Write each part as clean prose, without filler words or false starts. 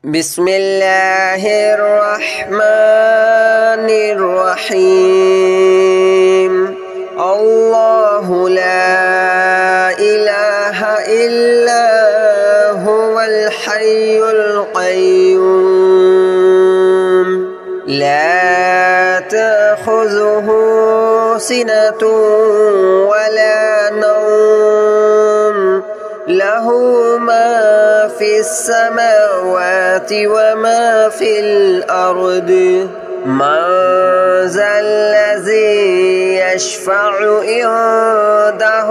بسم الله الرحمن الرحيم الله لا إله إلا هو الحي القيوم لا تأخذه سنة ولا نوم له ما في السماوات وما في الأرض من ذا الذي يشفع عنده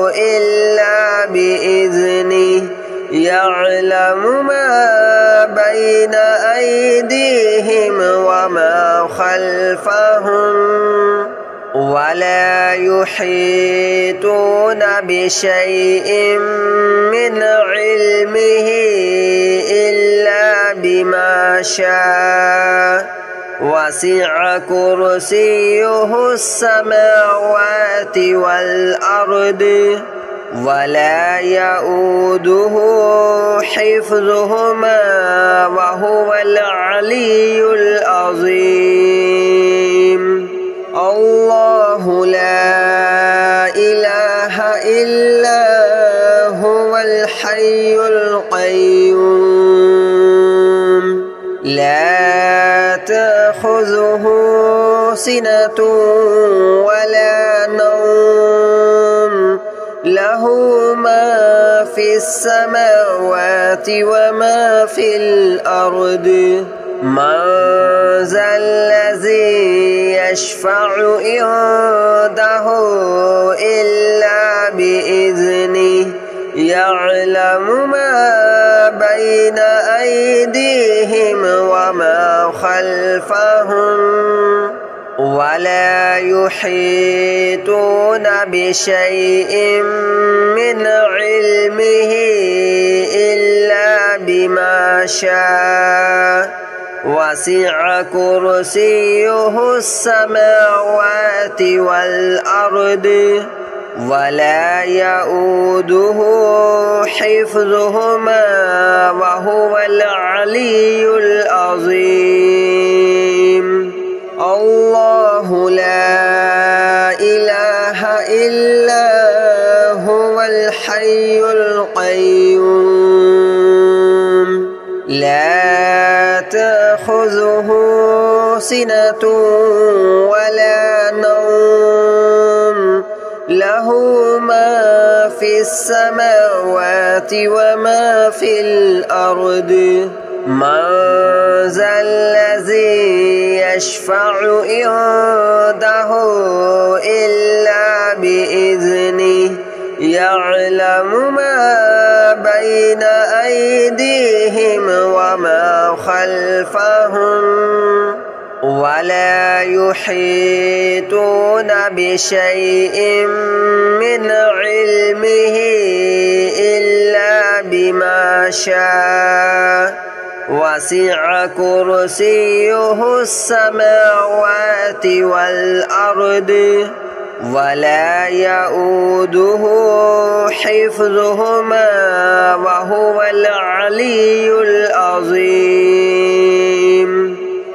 إلا بإذنه يعلم ما بين أيديهم وما خلفهم ولا يحيطون بشيء من علمه إلا بما شاء وسع كرسيه السماوات والأرض ولا يؤوده حفظهما وهو العلي العظيم الله لا إله إلا هو الحي القيوم لا تأخذه سنة ولا نوم له ما في السماوات وما في الأرض من ذا الذي يشفع عنده إلا بإذنه يعلم ما بين أيديهم وما خلفهم ولا يحيطون بشيء من علمه إلا بما شاء وسع كرسيه السماوات والأرض ولا يؤوده حفظهما وهو العلي العظيم الله لا إله إلا هو الحي القيوم لا تأخذه سنة ولا نوم له ما في السماوات وما في الأرض من ذا الذي يشفع عنده إلا بإذنه يعلم ما بين أيديهم وما خلفهم ولا يحيطون بشيء من علمه إلا بما شاء وسع كرسيه السماوات والأرض ولا يؤوده حفظهما وهو العلي العظيم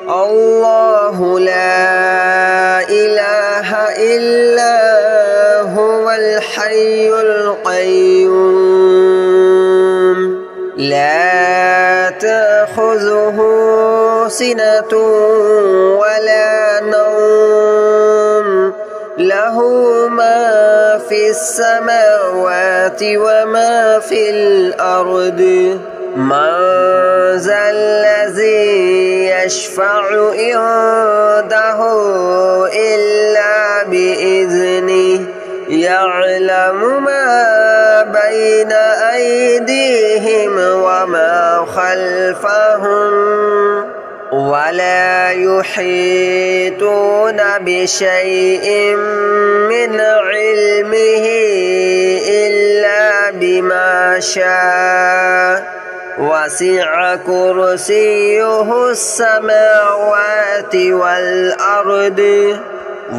الله لا إله إلا هو الحي القيوم لا تأخذه سنة ولا نوم له ما في السماوات وما في الأرض من ذا الذي يشفع عنده إلا بإذنه يعلم ما بين أيديهم وما خلفهم ولا يحيطون بشيء من علمه إلا بما شاء وسع كرسيه السماوات والأرض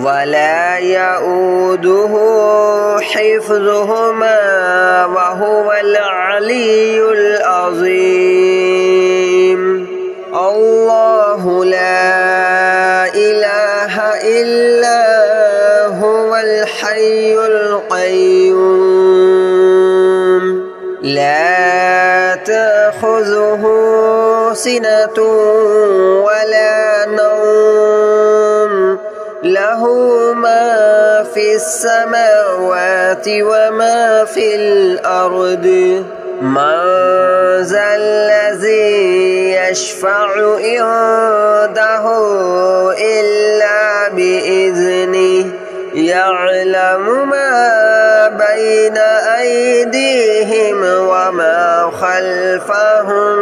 ولا يؤوده حفظهما وهو العلي العظيم. تأخذه سنة ولا نوم له ما في السماوات وما في الأرض من ذا الذي يشفع عنده إلا بإذنه يعلم ما بين أيديهم وما خلفهم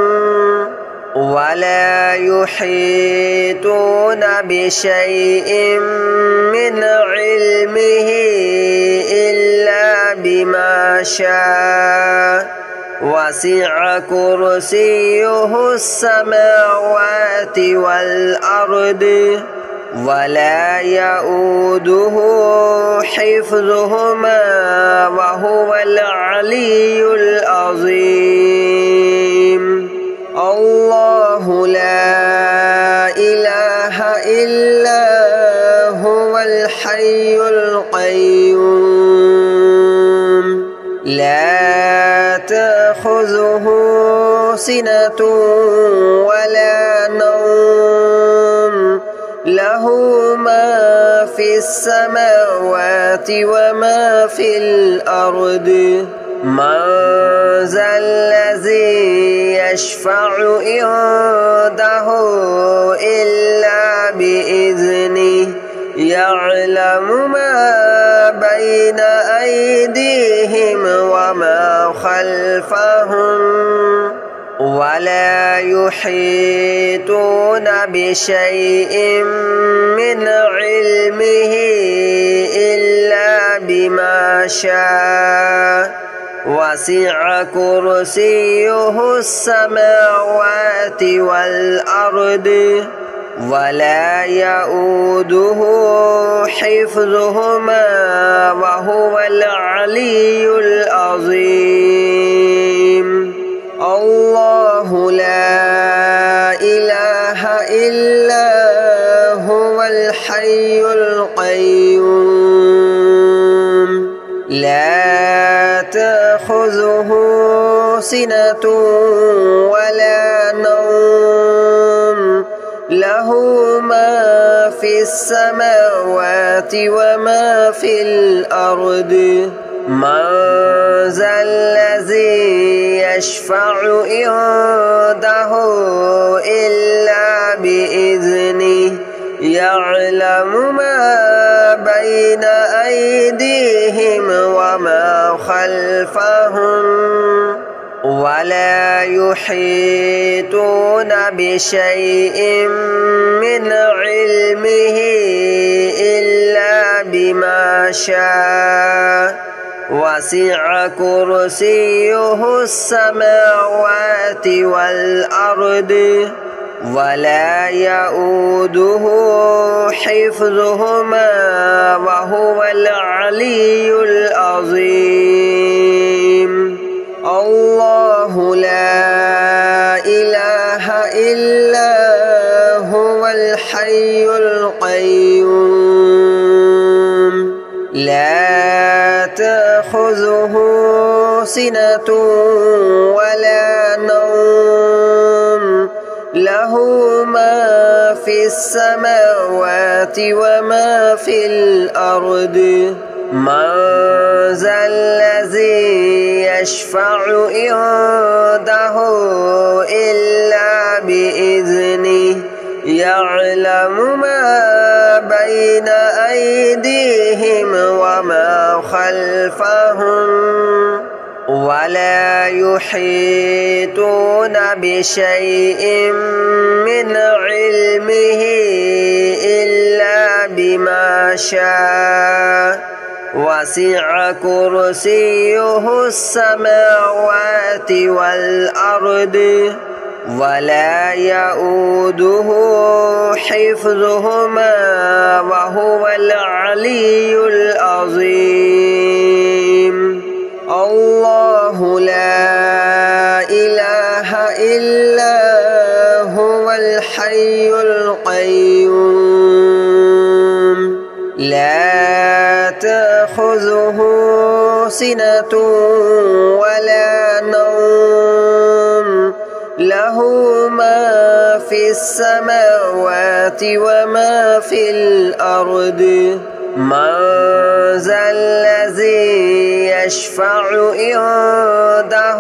ولا يحيطون بشيء من علمه إلا بما شاء وسع كرسيه السماوات والأرض ولا يؤوده حفظهما وهو العلي العظيم الله لا إله إلا هو الحي القيوم لا تأخذه سنة ولا نوم له ما في السماوات وما في الأرض من ذا الذي يشفع عنده إلا بإذنه يعلم ما بين أيديهم وما خلفهم ولا يحيطون بشيء من علمه إلا بما شاء وسع كرسيه السماوات والأرض ولا يؤوده حفظهما وهو العلي العظيم الله لا إله إلا هو الحي القيوم لا تأخذه سنة ولا نوم له ما في السماوات وما في الأرض من ذا الذي يشفع عنده إلا بإذنه يعلم ما بين أيديهم وما خلفهم ولا يحيطون بشيء من علمه إلا بما شاء وسع كرسيه السماوات والأرض ولا يؤوده حفظهما وهو العلي العظيم الله لا إله إلا هو الحي القيوم لا تأخذه سنة ولا نوم له ما في السماوات وما في الأرض من ذا الذي يشفع عنده إلا بإذنه يعلم ما بين أيديهم وما خلفهم ولا يحيطون بشيء من علمه إلا بما شاء وسع كرسيه السماوات والأرض ولا يؤوده حفظهما وهو العلي العظيم الله لا إله إلا هو الحي القيوم لا تأخذه سنة ولا نوم له له ما في السماوات وما في الأرض من ذا الذي يشفع عنده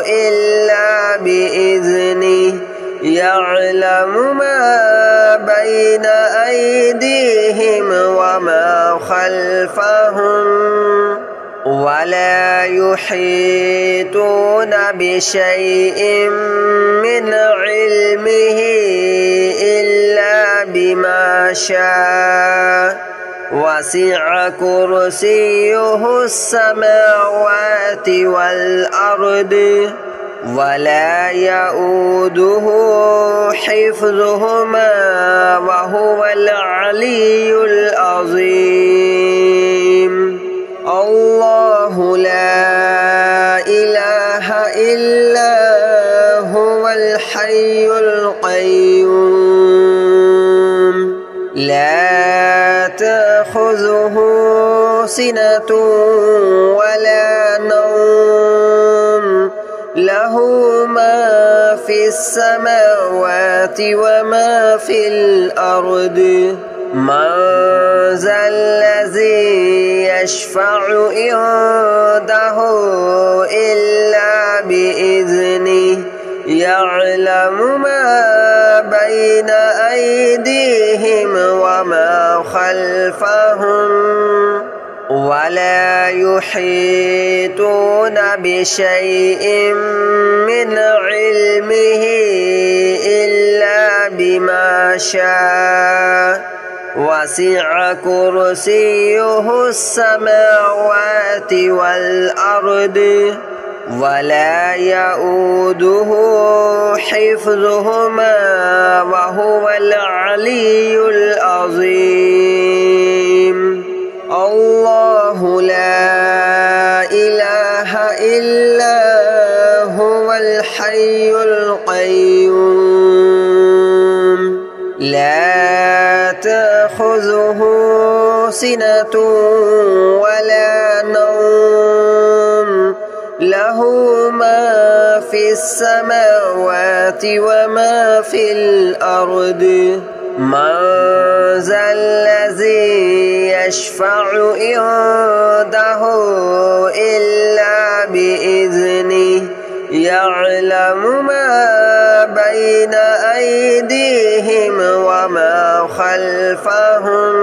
إلا بإذنه يعلم ما بين أيديهم وما خلفهم ولا يحيطون بشيء من علمه إلا بما شاء وسع كرسيه السماوات والأرض ولا يؤوده حفظهما وهو العلي العظيم الله لا إله إلا هو الحي القيوم لا تأخذه سنة ولا نوم له ما في السماوات وما في الأرض من ذا الذي يشفع عنده إلا بإذنه يعلم ما بين أيديهم وما خلفهم ولا يحيطون بشيء من علمه إلا بما شاء وسع كرسيه السماوات والأرض ولا يؤوده حفظهما وهو العلي العظيم الله لا إله إلا هو الحي القيوم لا تأخذه سنة ولا نوم له ما في السماوات وما في الأرض من ذا الذي يشفع عنده إلا بإذنه يعلم ما بين أيديهم وما خلفهم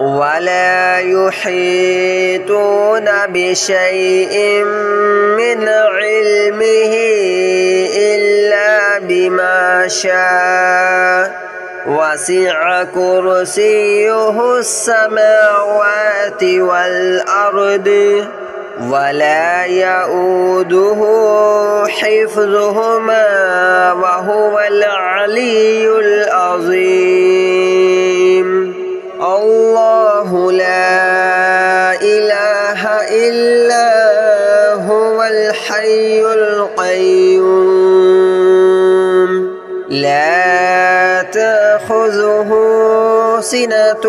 ولا يحيطون بشيء من علمه إلا بما شاء وسع كرسيه السماوات والأرض ولا يؤوده حفظهما وهو العلي العظيم الله لا إله إلا هو الحي القيوم لا تأخذه سنة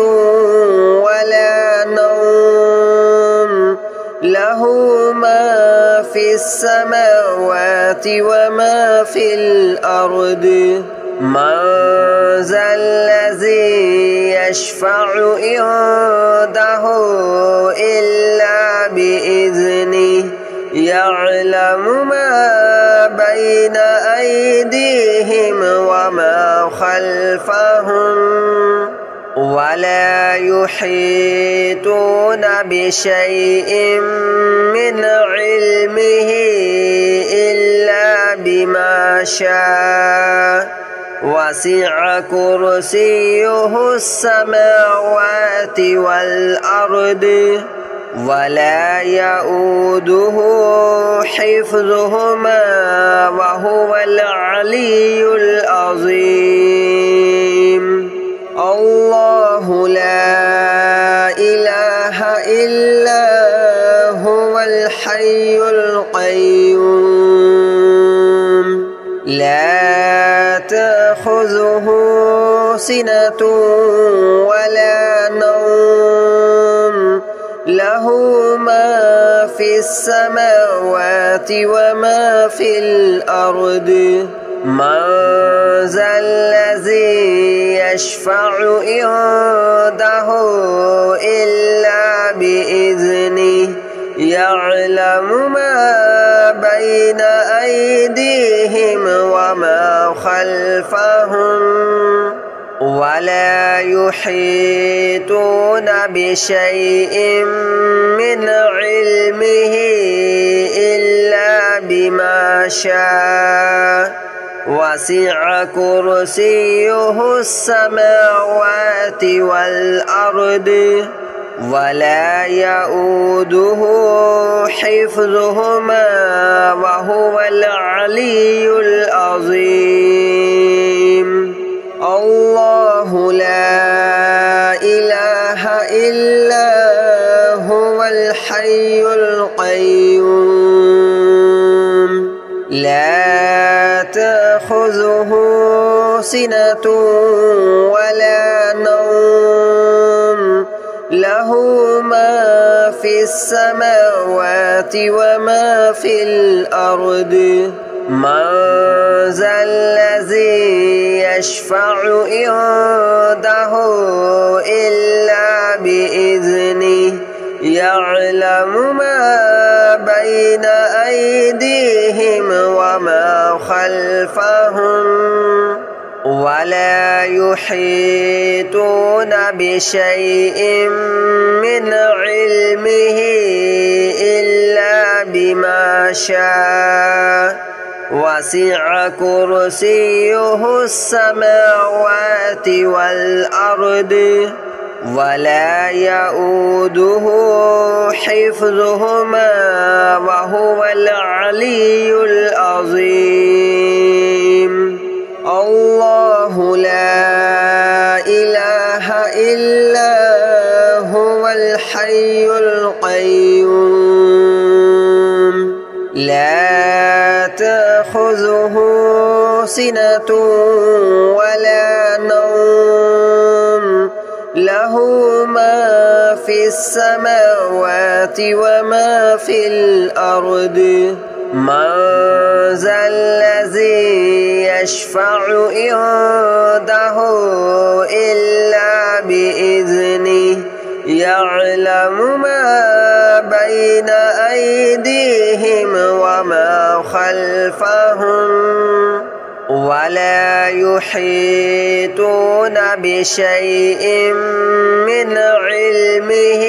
ولا نوم له ما في السماوات وما في الأرض من ذا الذي يشفع عنده إلا بإذنه يعلم ما بين أيديهم وما خلفهم ولا يحيطون بشيء من علمه إلا بما شاء وسع كرسيه السماوات والأرض ولا يؤوده حفظهما وهو العلي العظيم الله لا إله إلا هو الحي القيوم لا تأخذه سنة ولا نوم له ما في السماوات وما في الأرض من ذا الذي يشفع عنده إلا بإذنه يعلم ما بين أيديهم وما خلفهم ولا يحيطون بشيء من علمه إلا بما شاء وسع كرسيه السماوات والأرض ولا يؤوده حفظهما وهو العلي العظيم الله لا إله إلا هو الحي القيوم لا تأخذه سنة ولا نوم له ما في السماوات وما في الأرض من ذا الذي يشفع عنده إلا بإذنه يعلم ما بين أيديهم وما خلفهم ولا يحيطون بشيء من علمه إلا بما شاء وسع كرسيه السماوات والأرض ولا يؤوده حفظهما وهو العلي العظيم الله لا إله إلا هو الحي القيوم لا تأخذه سنة ولا نوم له ما في السماوات وما في الأرض من ذا الذي يشفع عنده إلا بإذنه يعلم ما بين أيديهم وما خلفهم ولا يحيطون بشيء من علمه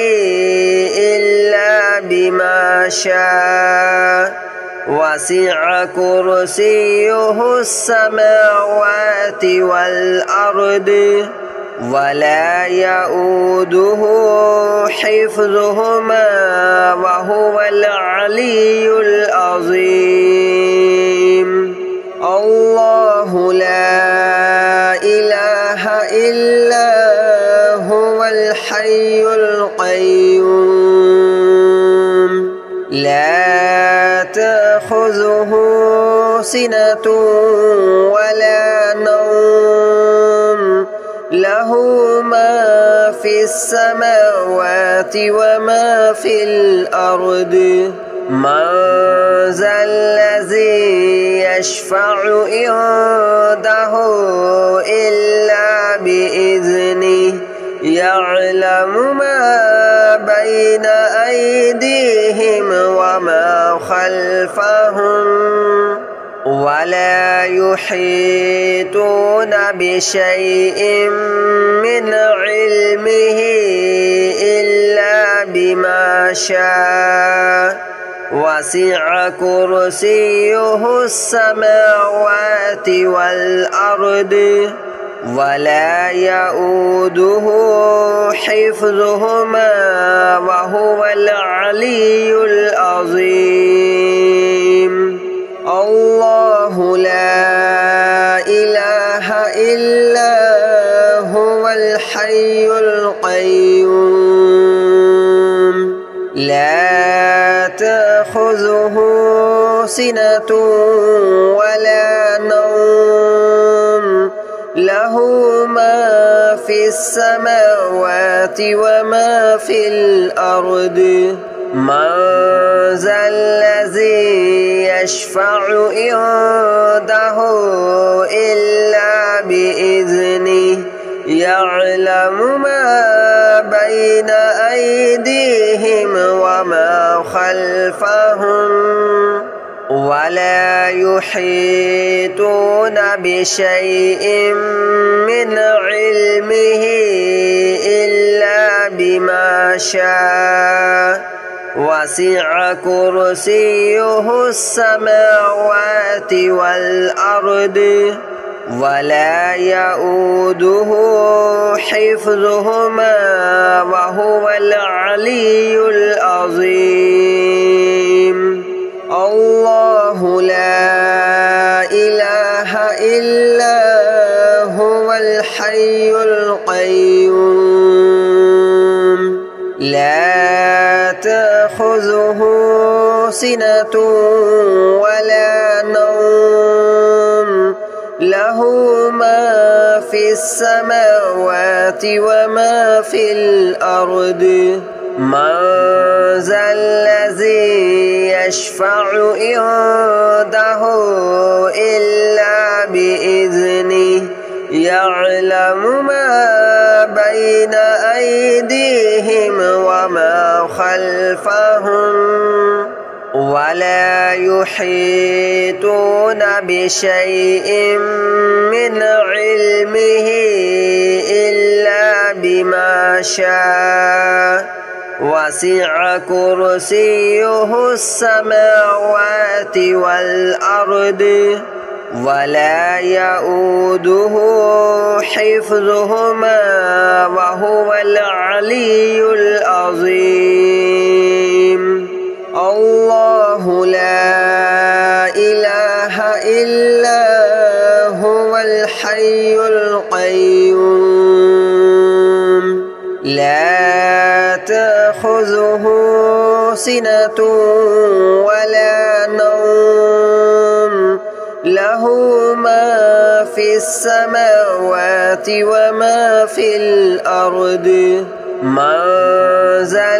إلا بما شاء وسع كرسيه السماوات والأرض ولا يؤوده حفظهما وهو العلي العظيم الله لا إله إلا هو الحي القيوم لا تأخذه سنة ولا نوم له ما في السماوات وما في الأرض من ذا الذي يشفع عنده إلا بإذنه يعلم ما بين أيديهم وما خلفهم ولا يحيطون بشيء من علمه إلا بما شاء وسع كرسيه السماوات والأرض ولا يؤوده حفظهما وهو العلي العظيم الله لا إله إلا هو الحي القيوم لا تأخذه سنة ولا نوم له ما في السماوات وما في الأرض من ذا الذي يشفع عنده إلا بإذنه يعلم ما بين أيديهم وما خلفهم ولا يحيطون بشيء من علمه إلا بما شاء وسع كرسيه السماوات والأرض ولا يؤوده حفظهما وهو العلي العظيم الله لا إله إلا هو الحي القيوم لا تأخذه سنة ولا نوم له ما في السماوات وما في الأرض من ذا الذي يشفع عنده إلا بإذنه يعلم ما بين أيديهم وما خلفهم ولا يحيطون بشيء من علمه إلا بما شاء وسع كرسيه السماوات والأرض ولا يؤوده حفظهما وهو العلي العظيم الله لا إله إلا هو الحي القيوم لا تأخذه سنة ولا نوم له ما في السماوات وما في الأرض من ذا